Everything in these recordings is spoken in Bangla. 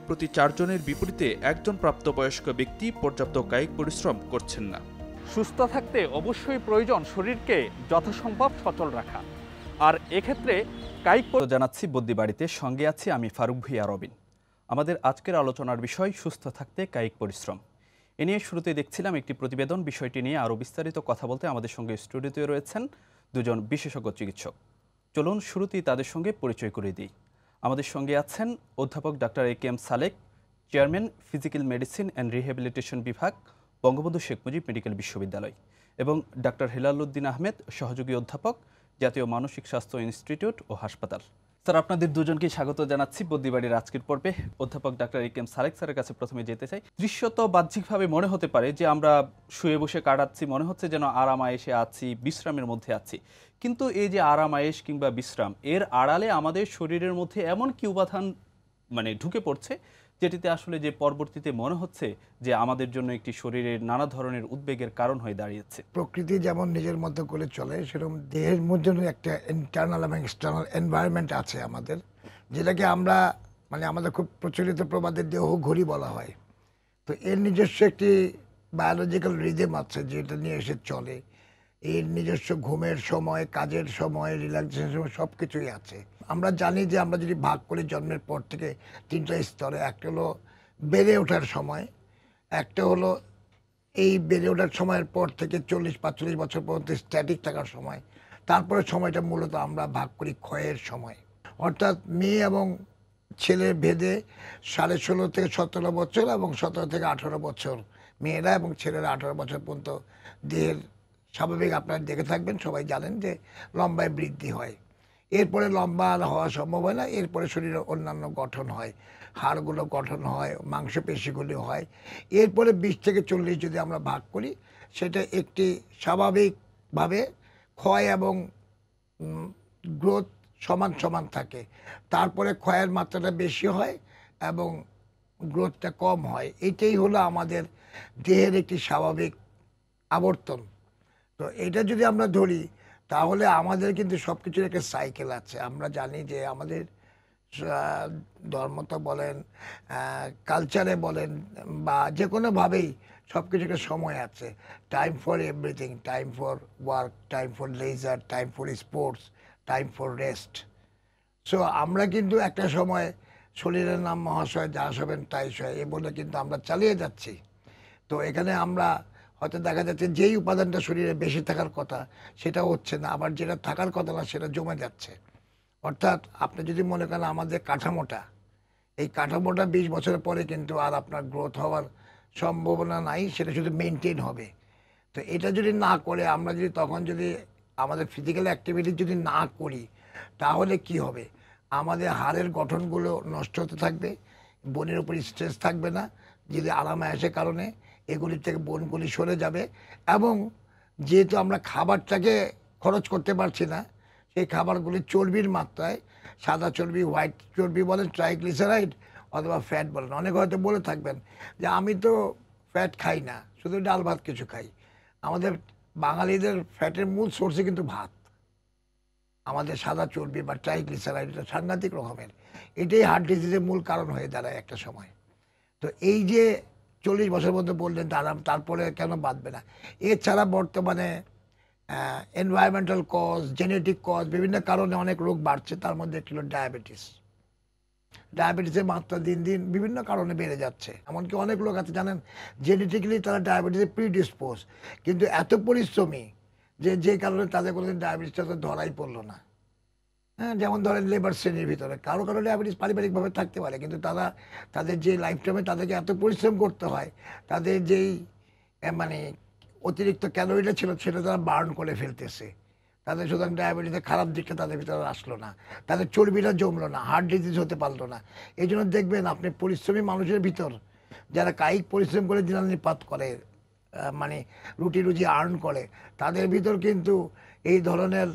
প্রতি 4 জনের বিপরীতে একজন প্রাপ্তবয়স্ক ব্যক্তি পর্যাপ্ত কায়িক পরিশ্রম করছেন না। সুস্থ থাকতে অবশ্যই প্রয়োজন শরীরকে যথাসম্ভব সচল রাখা, আর এক্ষেত্রে কায়িক জানাচ্ছি বদ্যিবাড়িতে, সঙ্গে আছি আমি ফারুক ভুঁইয়া রবিন। আমাদের আজকের আলোচনার বিষয় সুস্থ থাকতে কায়িক পরিশ্রম। এ নিয়ে শুরুতে দেখছিলাম একটি প্রতিবেদন। বিষয়টি নিয়ে আরও বিস্তারিত কথা বলতে আমাদের সঙ্গে স্টুডিওতে রয়েছেন দুজন বিশেষজ্ঞ চিকিৎসক। চলুন শুরুতেই তাদের সঙ্গে পরিচয় করে দিই। আমাদের সঙ্গে আছেন অধ্যাপক doctor A K M. Salek, chairman physical medicine and rehabilitation বিভাগ, বঙ্গবন্ধু শেখ মুজিব মেডিকেল বিশ্ববিদ্যালয়, এবং ডাক্তার হেলাল উদ্দিন আহমেদ, সহযোগী অধ্যাপক, জাতীয় মানসিক স্বাস্থ্য ইনস্টিটিউট ও হাসপাতাল। স্যার, আপনাদের দুজনকে স্বাগত জানাচ্ছি বদ্যিবাড়ির আজকের পর্বে। অধ্যাপক ডাক্তার এ.কে.এম. সালেক স্যারের কাছে প্রথমে যেতে চাই। দৃশ্যত বাহ্যিকভাবে মনে হতে পারে যে আমরা শুয়ে বসে কাটাচ্ছি, মনে হচ্ছে যেন আরাম আয়েশে আছি, বিশ্রামের মধ্যে আছি। কিন্তু এই যে আরাম আয়েশ কিংবা বিশ্রাম, এর আড়ালে আমাদের শরীরের মধ্যে এমন কি উপাদান ঢুকে পড়ছে যেটিতে আসলে যে পরবর্তীতে মনে হচ্ছে যে আমাদের জন্য একটি শরীরের নানা ধরনের উদ্বেগের কারণ হয়ে দাঁড়িয়েছে। প্রকৃতি যেমন নিজের মতো করে চলে, সেরকম দেহের মধ্যে একটা ইন্টারনাল এবং এক্সটার্নাল এনভায়রনমেন্ট আছে আমাদের, যেটাকে আমরা আমাদের খুব প্রচলিত প্রবাদে দেহ ঘড়ি বলা হয়। তো এর নিজস্ব একটি বায়োলজিক্যাল রিদম আছে যেটা নিয়ে এসে চলে। এর নিজস্ব ঘুমের সময়, কাজের সময়, রিল্যাক্সেশনের সময় সব কিছুই আছে। আমরা জানি যে আমরা যদি ভাগ করি জন্মের পর থেকে 3টা স্তরে, একটা হলো বেড়ে ওঠার সময়, একটা হলো এই বেড়ে ওঠার সময়ের পর থেকে 40-45 বছর পর্যন্ত স্ট্যাটিক থাকার সময়, তারপরে সময়টা মূলত আমরা ভাগ করি ক্ষয়ের সময়। অর্থাৎ মেয়ে এবং ছেলের ভেদে 16.5 থেকে 17 বছর এবং 17 থেকে 18 বছর মেয়েরা, এবং ছেলেরা 18 বছর পর্যন্ত দেহের স্বাভাবিক, আপনারা দেখে থাকবেন, সবাই জানেন যে লম্বায় বৃদ্ধি হয়। এরপরে লম্বা আর হওয়া সম্ভব হয় না। এরপরে শরীরের অন্যান্য গঠন হয়, হাড়গুলো গঠন হয়, মাংসপেশিগুলি হয়। এরপরে 20 থেকে 40 যদি আমরা ভাগ করি, সেটা একটি স্বাভাবিকভাবে ক্ষয় এবং গ্রোথ সমান সমান থাকে। তারপরে ক্ষয়ের মাত্রাটা বেশি হয় এবং গ্রোথটা কম হয়। এটাই হলো আমাদের দেহের একটি স্বাভাবিক আবর্তন। তো এটা যদি আমরা ধরি, তাহলে আমাদের কিন্তু সব কিছুর একটা সাইকেল আছে। আমরা জানি যে আমাদের ধর্মতে বলেন, কালচারে বলেন, বা যে কোনোভাবেই সব কিছু একটা সময় আছে। Time for everything, time for work, time for leisure, time for sports, time for rest. So আমরা কিন্তু একটা সময় শরীরের নাম মহাশয়, যা হবেন তাই সয়, এ বলে কিন্তু আমরা চালিয়ে যাচ্ছি। তো এখানে আমরা হয়তো দেখা যাচ্ছে যেই উপাদানটা শরীরে বেশি থাকার কথা সেটা হচ্ছে না, আবার যেটা থাকার কথা না সেটা জমে যাচ্ছে। অর্থাৎ আপনি যদি মনে করেন আমাদের কাঠামোটা, এই কাঠামোটা 20 বছরের পরে কিন্তু আর আপনার গ্রোথ হওয়ার সম্ভাবনা নাই, সেটা শুধু মেনটেন হবে। তো এটা যদি না করে আমরা যদি তখন যদি আমাদের ফিজিক্যাল অ্যাক্টিভিটি যদি না করি, তাহলে কি হবে? আমাদের হাড়ের গঠনগুলো নষ্ট হতে থাকবে, বোনের উপর স্ট্রেস থাকবে না, যদি আরাম আয়েশের কারণে এগুলির থেকে বোনগুলি সরে যাবে। এবং যেহেতু আমরা খাবারটাকে খরচ করতে পারছি না, সেই খাবারগুলি চর্বির মাত্রায়, সাদা চর্বি, হোয়াইট চর্বি বলেন, ট্রাইগ্লিসারাইড অথবা ফ্যাট বলেন। অনেকে হয়তো বলে থাকবেন যে আমি তো ফ্যাট খাই না, শুধু ডাল ভাত কিছু খাই। আমাদের বাঙালিদের ফ্যাটের মূল সোর্সই কিন্তু ভাত। আমাদের সাদা চর্বি বা ট্রাইগ্লিসারাইড এটা সাংঘাতিক রকমের, এটাই হার্ট ডিজিজের মূল কারণ হয়ে দাঁড়ায় একটা সময়। তো এই যে 40 বছর মধ্যে বললেন তারপরে কেন বাঁধবে না? এছাড়া বর্তমানে এনভায়রনমেন্টাল কজ, জেনেটিক কজ, বিভিন্ন কারণে অনেক রোগ বাড়ছে। তার মধ্যে একটি হলো ডায়াবেটিস। ডায়াবেটিসের মাত্রা দিন দিন বিভিন্ন কারণে বেড়ে যাচ্ছে। এমনকি অনেক লোক আছে জানেন, জেনেটিক্যালি তারা ডায়াবেটিসে প্রিডিসপোজ, কিন্তু এত পরিশ্রমী যে কারণে তাদের কোনোদিন ডায়াবেটিসটা তো ধরাই পড়লো না। হ্যাঁ, যেমন ধরেন লেবার শ্রেণীর ভিতরে কারো কারো ডায়াবেটিস পারিবারিকভাবে থাকতে পারে, কিন্তু তাদের যে লাইফ টাইমে তাদেরকে এত পরিশ্রম করতে হয়, তাদের যেই অতিরিক্ত ক্যালোরিটা ছিল সেটা তারা বার্ন করে ফেলতেছে। তাদের সুতরাং ডায়াবেটিসের খারাপ দিকটা তাদের ভিতরে আসলো না, তাদের চর্বিটা জমলো না, হার্ট ডিজিজ হতে পারলো না। এই জন্য দেখবেন আপনি পরিশ্রমী মানুষের ভিতর, যারা কায়িক পরিশ্রম করে দিনানিপাত করে, রুটি রুজি আর্ন করে, তাদের ভিতর কিন্তু এই ধরনের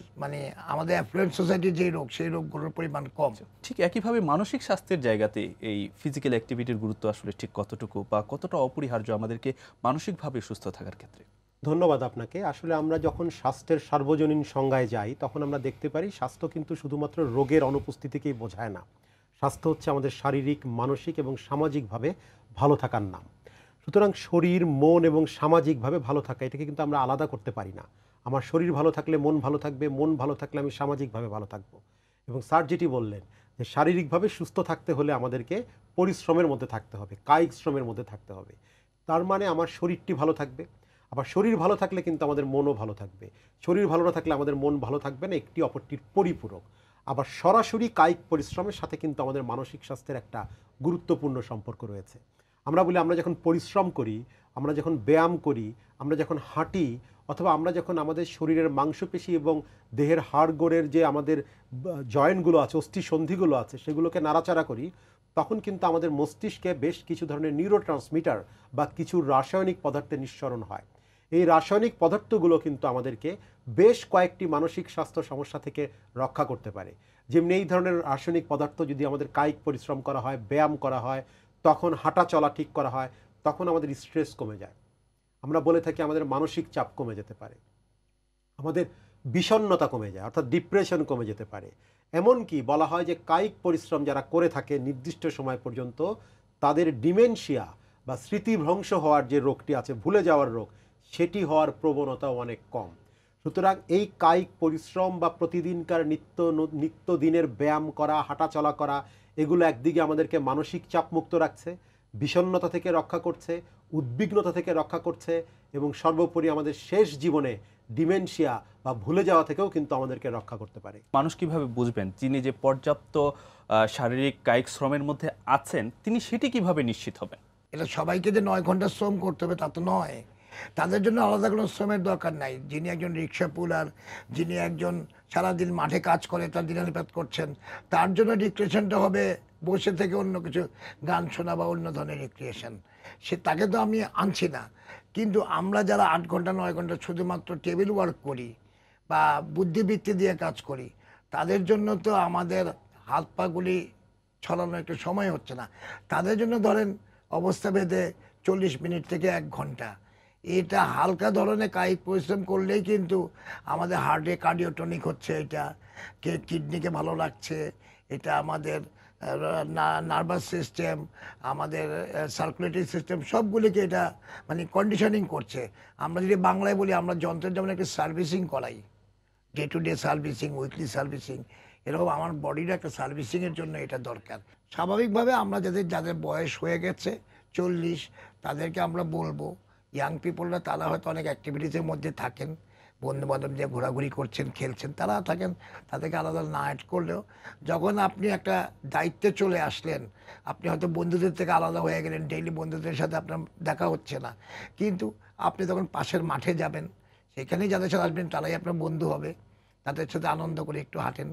আমাদের অ্যাফ্লুয়েন্ট সোসাইটির যে রোগ, সেই রোগগুলোর পরিমাণ কম। ঠিক একইভাবে মানসিক স্বাস্থ্যের জায়গাতে এই ফিজিক্যাল অ্যাক্টিভিটির গুরুত্ব আসলে ঠিক কতটুকু বা কতটা অপরিহার্য আমাদেরকে মানসিকভাবে সুস্থ থাকার ক্ষেত্রে? ধন্যবাদ আপনাকে। আসলে আমরা যখন স্বাস্থ্যের সার্বজনীন সংজ্ঞায় যাই, তখন আমরা দেখতে পারি স্বাস্থ্য কিন্তু শুধুমাত্র রোগের অনুপস্থিতিকেই বোঝায় না। স্বাস্থ্য হচ্ছে আমাদের শারীরিক, মানসিক এবং সামাজিকভাবে ভালো থাকার নাম। সুতরাং শরীর, মন এবং সামাজিকভাবে ভালো থাকা, এটাকে কিন্তু আমরা আলাদা করতে পারি না। আমার শরীর ভালো থাকলে মন ভালো থাকবে, মন ভালো থাকলে আমি সামাজিকভাবে ভালো থাকবো। এবং স্যার যেটি বললেন যে শারীরিকভাবে সুস্থ থাকতে হলে আমাদেরকে পরিশ্রমের মধ্যে থাকতে হবে, কায়িক শ্রমের মধ্যে থাকতে হবে। তার মানে আমার শরীরটি ভালো থাকবে, আবার শরীর ভালো থাকলে কিন্তু আমাদের মনও ভালো থাকবে। শরীর ভালো না থাকলে আমাদের মন ভালো থাকবে না, একটি অপরটির পরিপূরক। আবার সরাসরি কায়িক পরিশ্রমের সাথে কিন্তু আমাদের মানসিক স্বাস্থ্যের একটা গুরুত্বপূর্ণ সম্পর্ক রয়েছে। আমরা বলি আমরা যখন পরিশ্রম করি, আমরা যখন ব্যায়াম করি, আমরা যখন হাঁটি, অথবা আমরা যখন আমাদের শরীরের মাংসপেশি এবং দেহের হাড়গোড়ের যে আমাদের জয়েন্টগুলো আছে, অস্থি সন্ধিগুলো আছে, সেগুলোকে নাড়াচাড়া করি, তখন কিন্তু আমাদের মস্তিষ্কে বেশ কিছু ধরনের নিউরোট্রান্সমিটার বা কিছু রাসায়নিক পদার্থের নিঃসরণ হয়। এই রাসায়নিক পদার্থগুলো কিন্তু আমাদেরকে বেশ কয়েকটি মানসিক স্বাস্থ্য সমস্যা থেকে রক্ষা করতে পারে। যেমনি এই ধরনের রাসায়নিক পদার্থ যদি আমাদের কায়িক পরিশ্রম করা হয়, ব্যায়াম করা হয়, তখন হাঁটা চলা ঠিক করা হয়, তখন আমাদের স্ট্রেস কমে যায়। আমরা বলে থাকি আমাদের মানসিক চাপ কমে যেতে পারে, আমাদের বিষণ্ণতা কমে যায়, অর্থাৎ ডিপ্রেশন কমে যেতে পারে। এমনকি বলা হয় যে কায়িক পরিশ্রম যারা করে থাকে নির্দিষ্ট সময় পর্যন্ত, তাদের ডিমেনশিয়া বা স্মৃতিভ্রংশ হওয়ার যে রোগটি আছে, ভুলে যাওয়ার রোগ, সেটি হওয়ার প্রবণতাও অনেক কম। সুতরাং এই কায়িক পরিশ্রম বা প্রতিদিনকার নিত্যদিনের ব্যায়াম করা, হাঁটাচলা করা, এগুলো একদিকে আমাদেরকে মানসিক চাপ মুক্ত রাখছে, বিষণ্ণতা থেকে রক্ষা করছে, উদ্বিগ্নতা থেকে রক্ষা করছে, এবং সর্বোপরি আমাদের শেষ জীবনে ডিমেনশিয়া বা ভুলে যাওয়া থেকেও কিন্তু আমাদেরকে রক্ষা করতে পারে। মানুষ কিভাবে বুঝবেন তিনি যে পর্যাপ্ত শারীরিক কায়িক শ্রমের মধ্যে আছেন, তিনি সেটি কিভাবে নিশ্চিত হবেন? এটা সবাইকে যে 9 ঘন্টা শ্রম করতে হবে তা তো নয়। তাদের জন্য আলাদা কোনো শ্রমের দরকার নাই। যিনি একজন রিক্সা পুলার, যিনি একজন সারাদিন মাঠে কাজ করে, তার দিনানুপাত করছেন, তার জন্য রিক্রিয়েশনটা হবে বসে থেকে অন্য কিছু গান শোনা বা অন্য ধরনের রিক্রিয়েশন। তাকে তো আমি আনছি না। কিন্তু আমরা যারা 8 ঘন্টা 9 ঘন্টা শুধুমাত্র টেবিল ওয়ার্ক করি বা বুদ্ধিবৃত্তি দিয়ে কাজ করি, তাদের জন্য তো আমাদের হাত পাগুলি ছড়ানো একটু সময় হচ্ছে না। তাদের জন্য ধরেন অবস্থা ভেদে 40 মিনিট থেকে 1 ঘন্টা, এটা হালকা ধরনের কায়িক পরিশ্রম করলেই কিন্তু আমাদের হার্টে কার্ডিওটনিক হচ্ছে, এটা কিডনিকে ভালো লাগছে, এটা আমাদের নার্ভাস সিস্টেম, আমাদের সার্কুলেটরি সিস্টেম সবগুলিকে এটা মানে কন্ডিশনিং করছে। আমরা যদি বাংলায় বলি, আমরা যন্ত্রের যেমন একটা সার্ভিসিং করাই, day to day servicing, weekly servicing, এরকম আমার বডির একটা সার্ভিসিংয়ের জন্য এটা দরকার। স্বাভাবিকভাবে আমরা যাদের বয়স হয়ে গেছে 40, তাদেরকে আমরা বলবো, ইয়াং পিপলরা তারা হয়তো অনেক অ্যাক্টিভিটিসের মধ্যে থাকেন, বন্ধুবান্ধব যে ঘোরাঘুরি করছেন, খেলছেন, তারা থাকেন, তাদেরকে আলাদা না অ্যাড করলেও যখন আপনি একটা দায়িত্বে চলে আসলেন, আপনি হয়তো বন্ধুদের থেকে আলাদা হয়ে গেলেন, ডেইলি বন্ধুদের সাথে আপনার দেখা হচ্ছে না, কিন্তু আপনি তখন পাশের মাঠে যাবেন, সেখানেই যাদের সাথে আসবেন তারাই আপনার বন্ধু হবে, তাদের সাথে আনন্দ করে একটু হাঁটেন,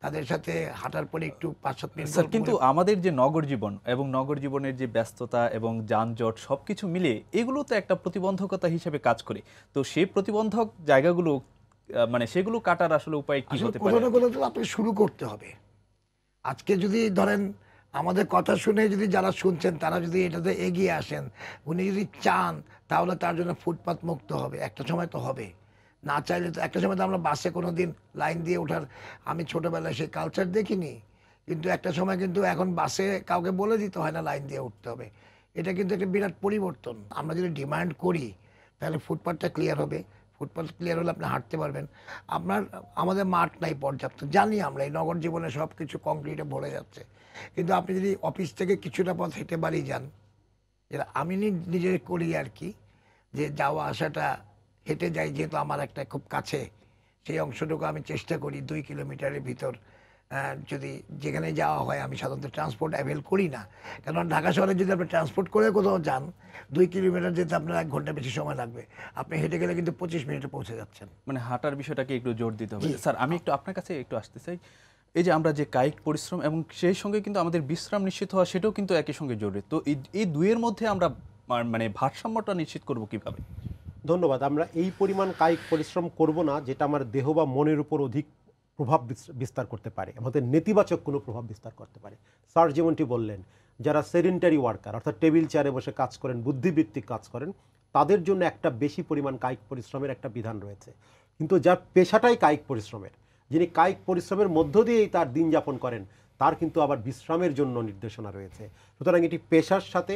তাদের সাথে হাঁটার পরে একটু 5-7 মিনিট। স্যার, কিন্তু আমাদের যে নগর জীবন এবং নগর জীবনের যে ব্যস্ততা এবং যানজট সবকিছু মিলে এগুলো তো একটা প্রতিবন্ধকতা হিসেবে কাজ করে। তো সেই প্রতিবন্ধক জায়গাগুলো মানে সেগুলো কাটার আসলে উপায় কি হতে পারে? কোথাও না কোথাও তো আপনাকে শুরু করতে হবে। আজকে যদি ধরেন আমাদের কথা শুনে যদি যারা শুনছেন তারা যদি এটাতে এগিয়ে আসেন, উনি যদি চান, তাহলে তার জন্য ফুটপাত মুক্ত হবে। একটা সময় তো হবে, না চাইলে তো একটা সময় তো আমরা বাসে কোনো দিন লাইন দিয়ে ওঠার, আমি ছোটোবেলায় সেই কালচার দেখিনি, কিন্তু একটা সময় কিন্তু এখন বাসে কাউকে বলে দিতে হয় না লাইন দিয়ে উঠতে হবে। এটা কিন্তু একটা বিরাট পরিবর্তন। আমরা যদি ডিমান্ড করি তাহলে ফুটপাতটা ক্লিয়ার হবে। ফুটপাত ক্লিয়ার হলে আপনি হাঁটতে পারবেন। আমাদের মাঠ নাই পর্যাপ্ত, জানি আমরা এই নগর জীবনে সব কিছু কংক্রিটে ভরে যাচ্ছে, কিন্তু আপনি যদি অফিস থেকে কিছুটা পথ হেঁটে বাড়ি যান, যেটা আমি নিজে করি আর কি, যে যাওয়া আসাটা হেঁটে যাই, যেহেতু আমার একটা খুব কাছে, সেই অংশটুকু আমি চেষ্টা করি 2 কিলোমিটারের ভিতর যদি যেখানে যাওয়া হয়, আমি সাধারণত ট্রান্সপোর্ট অ্যাভেল করি না, কারণ ঢাকা শহরে যদি আপনি ট্রান্সপোর্ট করে কোথাও যান 2 কিলোমিটার যেতে আপনার 1 ঘন্টা বেশি সময় লাগবে, আপনি হেঁটে গেলে কিন্তু 25 মিনিটে পৌঁছে যাচ্ছেন। মানে হাঁটার বিষয়টাকে একটু জোর দিতে হবে। স্যার, আমি একটু আপনার কাছে একটু আসতে চাই, এই যে আমরা যে কায়িক পরিশ্রম এবং সেই সঙ্গে কিন্তু আমাদের বিশ্রাম নিশ্চিত হওয়া, সেটাও কিন্তু একই সঙ্গে জরুরি। তো এই দুইয়ের মধ্যে আমরা মানে ভারসাম্যটা নিশ্চিত করব কিভাবে? ধন্যবাদ। আমরা এই পরিমাণ কায়িক পরিশ্রম করব না যেটা আমার দেহ বা মনের উপর অধিক প্রভাব বিস্তার করতে পারে, আমাদের নেতিবাচক কোনো প্রভাব বিস্তার করতে পারে। স্যার যেমনটি বললেন, যারা সেডেন্টারি ওয়ার্কার, অর্থাৎ টেবিল চেয়ারে বসে কাজ করেন, বুদ্ধিবৃত্তিক কাজ করেন, তাদের জন্য একটা বেশি পরিমাণ কায়িক পরিশ্রমের একটা বিধান রয়েছে। কিন্তু যার পেশাটাই কায়িক পরিশ্রমের, যিনি কায়িক পরিশ্রমের মধ্য দিয়েই তার দিন যাপন করেন, তার কিন্তু আবার বিশ্রামের জন্য নির্দেশনা রয়েছে। সুতরাং এটি পেশার সাথে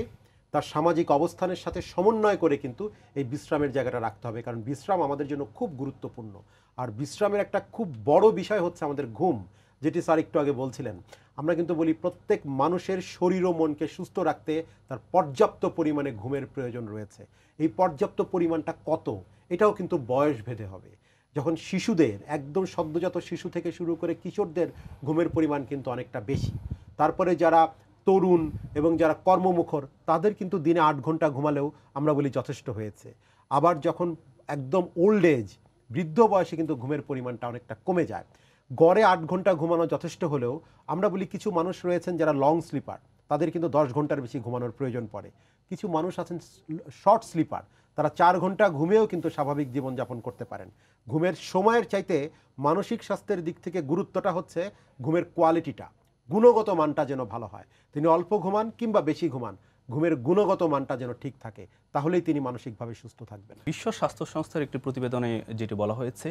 তার সামাজিক অবস্থানের সাথে সমন্বয় করে কিন্তু এই বিশ্রামের জায়গাটা রাখতে হবে, কারণ বিশ্রাম আমাদের জন্য খুব গুরুত্বপূর্ণ। আর বিশ্রামের একটা খুব বড় বিষয় হচ্ছে আমাদের ঘুম, যেটি স্যার একটু আগে বলছিলেন। আমরা কিন্তু বলি প্রত্যেক মানুষের শরীর ও মনকে সুস্থ রাখতে তার পর্যাপ্ত পরিমাণে ঘুমের প্রয়োজন রয়েছে। এই পর্যাপ্ত পরিমাণটা কত, এটাও কিন্তু বয়স ভেদে হবে। যখন শিশুদের, একদম সদ্যজাত শিশু থেকে শুরু করে কিশোরদের ঘুমের পরিমাণ কিন্তু অনেকটা বেশি। তারপরে যারা তরুণ এবং যারা কর্মমুখর, তাদের কিন্তু দিনে 8 ঘন্টা ঘুমালেও আমরা বলি যথেষ্ট হয়েছে। আবার যখন একদম ওল্ড এজ, বৃদ্ধ বয়সে কিন্তু ঘুমের পরিমাণটা অনেকটা কমে যায়। গড়ে 8 ঘন্টা ঘুমানো যথেষ্ট হলেও আমরা বলি কিছু মানুষ রয়েছেন যারা লং স্লিপার, তাদের কিন্তু 10 ঘন্টার বেশি ঘুমানোর প্রয়োজন পড়ে। কিছু মানুষ আছেন শর্ট স্লিপার, তারা 4 ঘন্টা ঘুমেও কিন্তু স্বাভাবিক জীবনযাপন করতে পারেন। ঘুমের সময়ের চাইতে মানসিক স্বাস্থ্যের দিক থেকে গুরুত্বটা হচ্ছে ঘুমের কোয়ালিটিটা, গুণগত মানটা যেন ভালো হয়। তিনি অল্প ঘুমান কিংবা বেশি ঘুমান, ঘুমের গুণগত মানটা যেন ঠিক থাকে, তাহলেই তিনি মানসিকভাবে সুস্থ থাকবেন। বিশ্ব স্বাস্থ্য সংস্থার একটি প্রতিবেদনে যেটি বলা হয়েছে,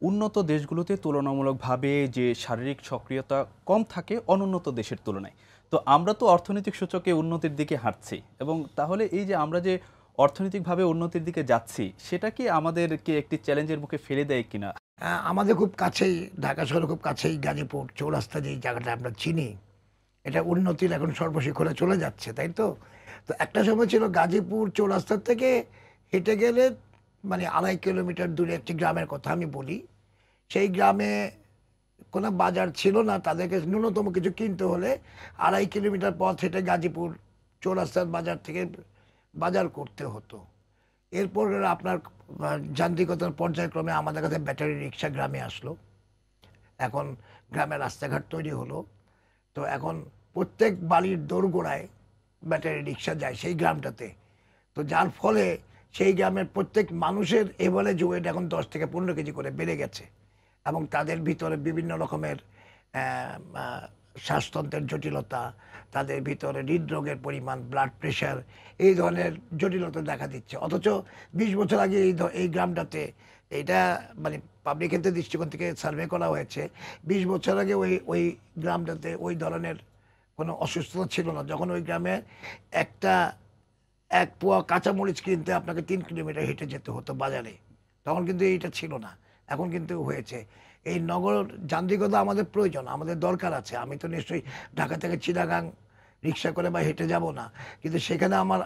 উন্নত দেশগুলোতে তুলনামূলকভাবে যে শারীরিক সক্রিয়তা কম থাকে অনুন্নত দেশের তুলনায়। তো আমরা তো অর্থনৈতিক সূচকে উন্নতির দিকে হাঁটছি, এবং তাহলে এই যে আমরা যে অর্থনৈতিকভাবে উন্নতির দিকে যাচ্ছি, সেটা কি আমাদেরকে একটি চ্যালেঞ্জের মুখে ফেলে দেয় কিনা? আমাদের খুব কাছেই, ঢাকা শহরের খুব কাছেই গাজীপুর চৌরাস্তা, যেই জায়গাটা আমরা চিনি, এটা উন্নতির এখন সর্বশিখরে চলে যাচ্ছে, তাই তো? তো একটা সময় ছিল গাজীপুর চৌরাস্তার থেকে হেঁটে গেলে মানে 2.5 কিলোমিটার দূরে একটি গ্রামের কথা আমি বলি। সেই গ্রামে কোনো বাজার ছিল না, তাদেরকে ন্যূনতম কিছু কিনতে হলে 2.5 কিলোমিটার পথ হেঁটে গাজীপুর চৌরাস্তার বাজার থেকে বাজার করতে হতো। এরপর আপনার যান্ত্রিকতার পর্যায়ক্রমে আমাদের কাছে ব্যাটারি রিক্সা গ্রামে আসলো। এখন গ্রামে রাস্তাঘাট তৈরি হলো, তো এখন প্রত্যেক বাড়ির দোরগোড়ায় ব্যাটারি রিক্সা যায় সেই গ্রামটাতে। তো যার ফলে সেই গ্রামের প্রত্যেক মানুষের এভারেজ ওয়েট এখন 10 থেকে 15 কেজি করে বেড়ে গেছে, এবং তাদের ভিতরে বিভিন্ন রকমের শ্বাসতন্ত্রের জটিলতা, তাদের ভিতরে হৃদরোগের পরিমাণ, ব্লাড প্রেশার, এই ধরনের জটিলতা দেখা দিচ্ছে। অথচ 20 বছর আগে এই গ্রামটাতে, এটা মানে পাবলিক হেলথের দৃষ্টিকোণ থেকে সার্ভে করা হয়েছে, 20 বছর আগে ওই গ্রামটাতে ওই ধরনের কোনো অসুস্থতা ছিল না। যখন ওই গ্রামে এক পোয়া কাঁচামরিচ কিনতে আপনাকে 3 কিলোমিটার হেঁটে যেতে হতো বাজারে, তখন কিন্তু এইটা ছিল না, এখন কিন্তু হয়েছে। এই নগর যান্ত্রিকতা আমাদের প্রয়োজন, আমাদের দরকার আছে। আমি তো নিশ্চয়ই ঢাকা থেকে চিটাগাং রিক্সা করে বা হেঁটে যাব না, কিন্তু সেখানে আমার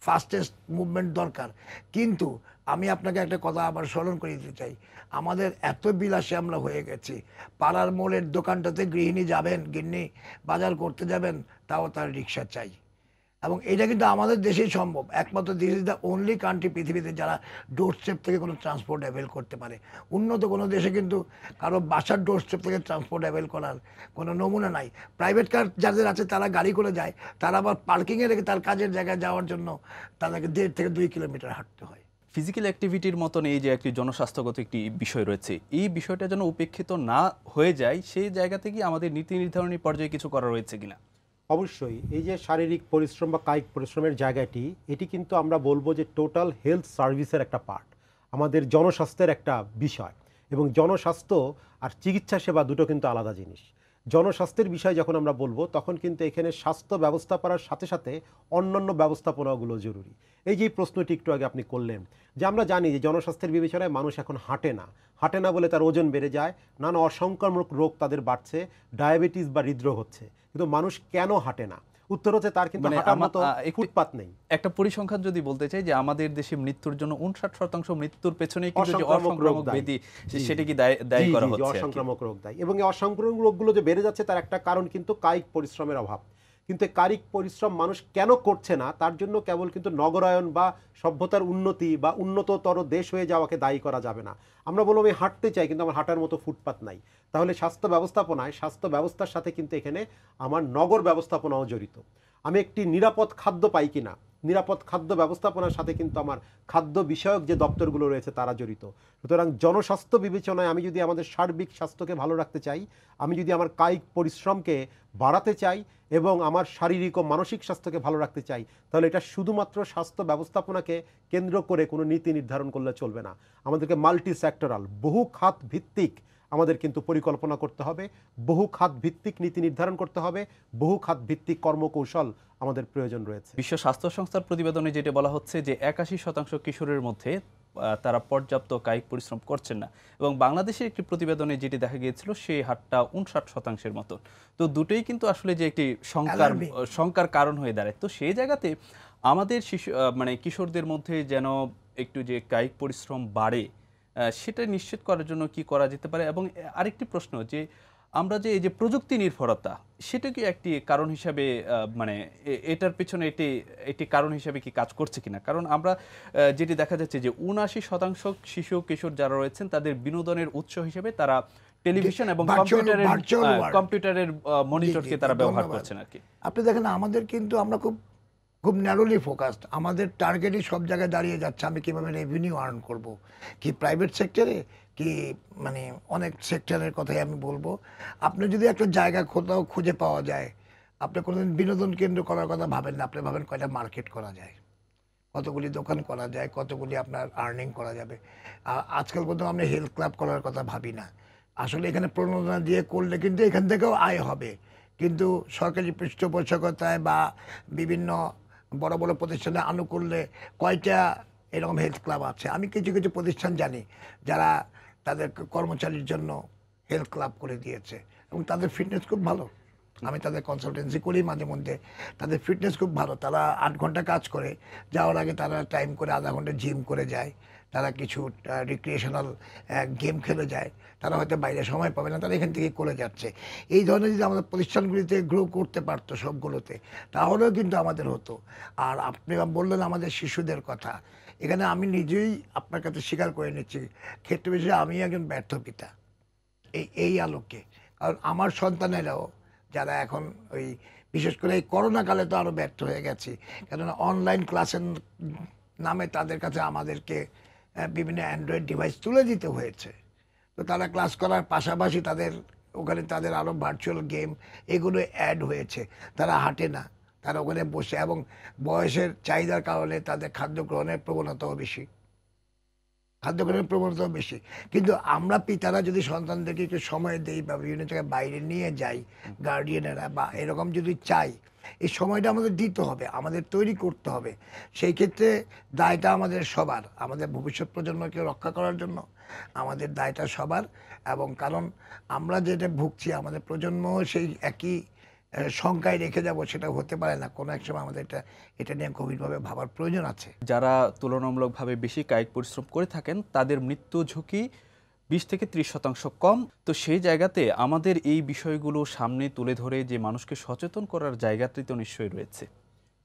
ফাস্টেস্ট মুভমেন্ট দরকার। কিন্তু আমি আপনাকে একটা কথা আবার স্মরণ করে দিতে চাই, আমাদের এত বিলাসী আমরা হয়ে গেছি, পাড়ার মোড়ের দোকানটাতে গৃহিণী যাবেন, গিন্নি বাজার করতে যাবেন, তাও তার রিক্সা চাই। এবং এটা কিন্তু আমাদের দেশেই সম্ভব, একমাত্র this is the only country পৃথিবীতে যারা ডোর স্টেপ থেকে কোনো ট্রান্সপোর্ট অ্যাভেল করতে পারে। উন্নত কোনো দেশে কিন্তু কারো বাসার ডোর স্টেপ থেকে ট্রান্সপোর্ট অ্যাভেল করার কোনো নমুনা নাই। প্রাইভেট কার যাদের আছে তারা গাড়ি করে যায়, তারা আবার পার্কিংয়ে রেখে তার কাজের জায়গায় যাওয়ার জন্য তাদেরকে 1.5 থেকে 2 কিলোমিটার হাঁটতে হয়। ফিজিক্যাল অ্যাক্টিভিটির মতন এই যে একটি জনস্বাস্থ্যগত একটি বিষয় রয়েছে, এই বিষয়টা যেন উপেক্ষিত না হয়ে যায়, সেই জায়গা থেকে আমাদের নীতি নির্ধারণী পর্যায়ে কিছু করা রয়েছে কিনা? অবশ্যই এই যে শারীরিক পরিশ্রম বা কায়িক পরিশ্রমের জায়গাটি, এটি কিন্তু আমরা বলবো যে টোটাল হেলথ সার্ভিসের একটা পার্ট, আমাদের জনস্বাস্থ্যের একটা বিষয়। এবং জনস্বাস্থ্য আর চিকিৎসা সেবা দুটো কিন্তু আলাদা জিনিস। জনস্বাস্থ্যের বিষয় যখন আমরা বলবো, তখন কিন্তু এখানে স্বাস্থ্য ব্যবস্থাপনার সাথে সাথে অন্যান্য ব্যবস্থাপনাগুলো জরুরি। এই যে প্রশ্নটি একটু আগে আপনি করলেন, যে আমরা জানি যে জনস্বাস্থ্যের বিবেচনায় মানুষ এখন হাঁটে না বলে তার ওজন বেড়ে যায়, নানা অসংক্রামক রোগ তাদের বাড়ছে, ডায়াবেটিস বা হৃদরোগ হচ্ছে। কিন্তু মানুষ কেন হাঁটে না? উত্তর হচ্ছে তার কিন্তু হাঁটার মতো ফুটপাত নেই। একটা পরিসংখ্যান যদি বলতে চাই, যে আমাদের দেশে মৃত্যুর জন্য 59% মৃত্যুর পেছনে কিন্তু যে অসংক্রামক ব্যাধি, সেটা কি দায়ী করা হচ্ছে? অসংক্রামক রোগ দায়ী, এবং এই অসংক্রামক রোগগুলো যে বেড়ে যাচ্ছে তার একটা কারণ কিন্তু কায়িক পরিশ্রমের অভাব। কিন্তু কায়িক পরিশ্রম মানুষ কেন করছে না, তার জন্য কেবল কিন্তু নগরায়ন বা সভ্যতার উন্নতি বা উন্নততর দেশ হয়ে যাওয়াকে দায়ী করা যাবে না। আমরা বলবো আমি হাঁটতে চাই কিন্তু আমার হাঁটার মতো ফুটপাত নাই, তাহলে স্বাস্থ্য ব্যবস্থাপনায়, স্বাস্থ্য ব্যবস্থার সাথে কিন্তু এখানে আমার নগর ব্যবস্থাপনাও জড়িত। আমি একটি নিরাপদ খাদ্য পাই কিনা, নিরাপদ খাদ্য ব্যবস্থাপনার সাথে কিন্তু আমার খাদ্য বিষয়ক যে দপ্তরগুলো রয়েছে তারা জড়িত। সুতরাং জনস্বাস্থ্য বিবেচনায় আমি যদি আমাদের সার্বিক স্বাস্থ্যকে ভালো রাখতে চাই, আমি যদি আমার কায়িক পরিশ্রমকে বাড়াতে চাই এবং আমার শারীরিক ও মানসিক স্বাস্থ্যকে ভালো রাখতে চাই, তাহলে এটা শুধুমাত্র স্বাস্থ্য ব্যবস্থাপনাকে কেন্দ্র করে কোনো নীতি নির্ধারণ করলে চলবে না। আমাদেরকে মাল্টি সেক্টরাল, বহু খাত ভিত্তিক আমাদের কিন্তু পরিকল্পনা করতে হবে, বহু খাত ভিত্তিক নীতি নির্ধারণ করতে হবে, বহু খাত ভিত্তিক কর্মকৌশল আমাদের প্রয়োজন রয়েছে। বিশ্ব স্বাস্থ্য সংস্থার প্রতিবেদনে যেটা বলা হচ্ছে যে 81% কিশোরের মধ্যে তারা পর্যাপ্ত কায়িক পরিশ্রম করছেন না, এবং বাংলাদেশের একটি প্রতিবেদনে যেটি দেখা গিয়েছিল সেই হারটা 59% মতো। তো দুটোই কিন্তু আসলে যে একটি শঙ্কার কারণ হয়ে দাঁড়ায়। তো সেই জায়গাতে আমাদের শিশু মানে কিশোরদের মধ্যে যেন একটু যে কায়িক পরিশ্রম বাড়ে সেটা নিশ্চিত করার জন্য কি করা যেতে পারে। এবং আরেকটি প্রশ্ন যে আমরা যে এই যে প্রযুক্তি নির্ভরতা, সেটা কি একটি কারণ হিসাবে মানে এটার পিছনে এটি কারণ হিসাবে কি কাজ করছে কিনা? কারণ আমরা যেটি দেখা যাচ্ছে যে 79% শিশু কিশোর যারা রয়েছেন তাদের বিনোদনের উৎস হিসেবে তারা টেলিভিশন এবং কম্পিউটারের মনিটরকে তারা ব্যবহার করছেন আর কি। আপনি দেখেন আমাদের কিন্তু আমরা খুব ন্যারোলি ফোকাসড, আমাদের টার্গেটই সব জায়গায় দাঁড়িয়ে যাচ্ছে আমি কীভাবে রেভিনিউ আর্ন করব, কি প্রাইভেট সেক্টরে কি মানে অনেক সেক্টরের কথাই আমি বলবো। আপনি যদি একটা জায়গা কোথাও খুঁজে পাওয়া যায়, আপনি কোনোদিন বিনোদন কেন্দ্র করার কথা ভাবেন না, আপনি ভাবেন কয়টা মার্কেট করা যায়, কতগুলি দোকান করা যায়, কতগুলি আপনার আর্নিং করা যাবে। আজকাল পর্যন্ত আমরা হেলথ ক্লাব করার কথা ভাবি না। আসলে এখানে প্রণোদনা দিয়ে করলে কিন্তু এখান থেকেও আয় হবে, কিন্তু সরকারি পৃষ্ঠপোষকতায় বা বিভিন্ন বড় বড় প্রতিষ্ঠানে আনুকূল্যে কয়টা এরকম হেলথ ক্লাব আছে। আমি কিছু কিছু প্রতিষ্ঠান জানি যারা তাদের কর্মচারীর জন্য হেলথ ক্লাব করে দিয়েছে এবং তাদের ফিটনেস খুব ভালো। আমি তাদের কনসালটেন্সি করি মাঝে মধ্যে, তাদের ফিটনেস খুব ভালো। তারা 8 ঘন্টা কাজ করে, যাওয়ার আগে তারা টাইম করে আধা ঘন্টা জিম করে যায়, তারা কিছু রিক্রিয়েশনাল গেম খেলে যায়, তারা হয়তো বাইরে সময় পাবে না, তারা এখান থেকে করে যাচ্ছে। এই ধরনের যদি আমাদের প্রতিষ্ঠানগুলিতে গ্রো করতে পারতো সবগুলোতে, তাহলেও কিন্তু আমাদের হতো। আর আপনি বললেন আমাদের শিশুদের কথা, এখানে আমি নিজেই আপনার কাছে স্বীকার করে নিচ্ছি ক্ষেত্র বিশেষে আমি একজন ব্যর্থ পিতা এই আলোকে। কারণ আমার সন্তানেরাও যারা এখন ওই বিশেষ করে এই করোনা কালে তো আরও ব্যর্থ হয়ে গেছি, কেননা অনলাইন ক্লাসের নামে তাদের কাছে আমাদেরকে বিভিন্ন অ্যান্ড্রয়েড ডিভাইস তুলে দিতে হয়েছে। তো তারা ক্লাস করার পাশাপাশি তাদের ওখানে তাদের আরও ভার্চুয়াল গেম এগুলো অ্যাড হয়েছে, তারা হাঁটে না, তারা ওখানে বসে, এবং বয়সের চাহিদার কারণে তাদের খাদ্য গ্রহণের প্রবণতাও বেশি, কিন্তু আমরা পিতারা যদি সন্তানদেরকে একটু সময় দিই বা বিভিন্ন জায়গায় বাইরে নিয়ে যাই, গার্ডিয়ানেরা বা এরকম যদি চাই, এই সময়টা আমাদের দিতে হবে, আমাদের তৈরি করতে হবে। সেই ক্ষেত্রে দায়টা আমাদের সবার, আমাদের ভবিষ্যৎ প্রজন্মকে রক্ষা করার জন্য আমাদের দায়টা সবার। এবং কারণ আমরা যেটা ভুগছি আমাদের প্রজন্ম সেই একই শঙ্কায় রেখে যাব, সেটা হতে পারে না। কোনো এক সময় আমাদের এটা নিয়ে গভীরভাবে ভাবার প্রয়োজন আছে। যারা তুলনামূলকভাবে বেশি কায়িক পরিশ্রম করে থাকেন তাদের মৃত্যু ঝুঁকি 20 থেকে 30% কম। তো সেই জায়গাতে আমাদের এই বিষয়গুলো সামনে তুলে ধরে যে মানুষকে সচেতন করার জায়গাটি তো নিশ্চয়ই রয়েছে।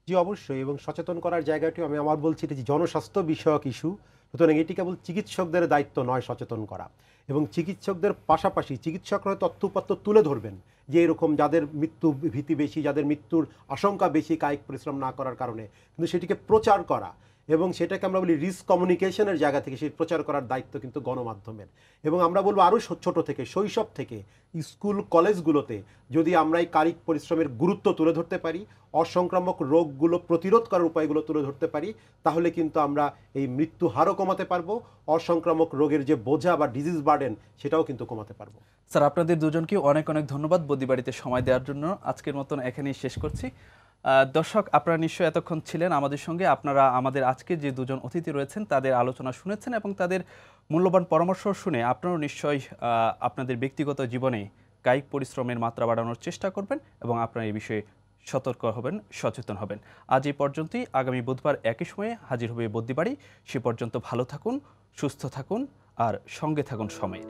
জি অবশ্যই, এবং সচেতন করার জায়গাটি আমি আমার বলছি এটা যে জনস্বাস্থ্য বিষয়ক ইস্যু, সুতরাং এটি কেবল চিকিৎসকদের দায়িত্ব নয় সচেতন করা, এবং চিকিৎসকদের পাশাপাশি চিকিৎসকরা তথ্যপত্র তুলে ধরবেন যে এরকম যাদের মৃত্যু ভীতি বেশি, যাদের মৃত্যুর আশঙ্কা বেশি কায়িক পরিশ্রম না করার কারণে, কিন্তু সেটিকে প্রচার করা এবং সেটাকে আমরা বলি রিস্ক কমিউনিকেশনের জায়গা থেকে সেই প্রচার করার দায়িত্ব কিন্তু গণমাধ্যমের। এবং আমরা বলবো আরও ছোট থেকে, শৈশব থেকে স্কুল কলেজগুলোতে যদি আমরা এই কায়িক পরিশ্রমের গুরুত্ব তুলে ধরতে পারি, অসংক্রামক রোগগুলো প্রতিরোধ করার উপায়গুলো তুলে ধরতে পারি, তাহলে কিন্তু আমরা এই মৃত্যু হারও কমাতে পারবো, অসংক্রামক রোগের যে বোঝা বা ডিজিজ বার্ডেন সেটাও কিন্তু কমাতে পারবো। স্যার, আপনাদের দুজনকে অনেক অনেক ধন্যবাদ বদ্বীবাড়িতে সময় দেওয়ার জন্য। আজকের মতন এখানেই শেষ করছি। দর্শক, আপনারা নিশ্চয়ই এতক্ষণ ছিলেন আমাদের সঙ্গে। আপনারা আমাদের আজকে যে দুজন অতিথি রয়েছেন তাদের আলোচনা শুনেছেন এবং তাদের মূল্যবান পরামর্শ শুনে আপনারাও নিশ্চয়ই আপনাদের ব্যক্তিগত জীবনে কায়িক পরিশ্রমের মাত্রা বাড়ানোর চেষ্টা করবেন এবং আপনারা এই বিষয়ে সতর্ক হবেন, সচেতন হবেন। আজ এই পর্যন্তই। আগামী বুধবার একই সময়ে হাজির হবে বদ্বীবাড়ি। সে পর্যন্ত ভালো থাকুন, সুস্থ থাকুন আর সঙ্গে থাকুন সময়ের।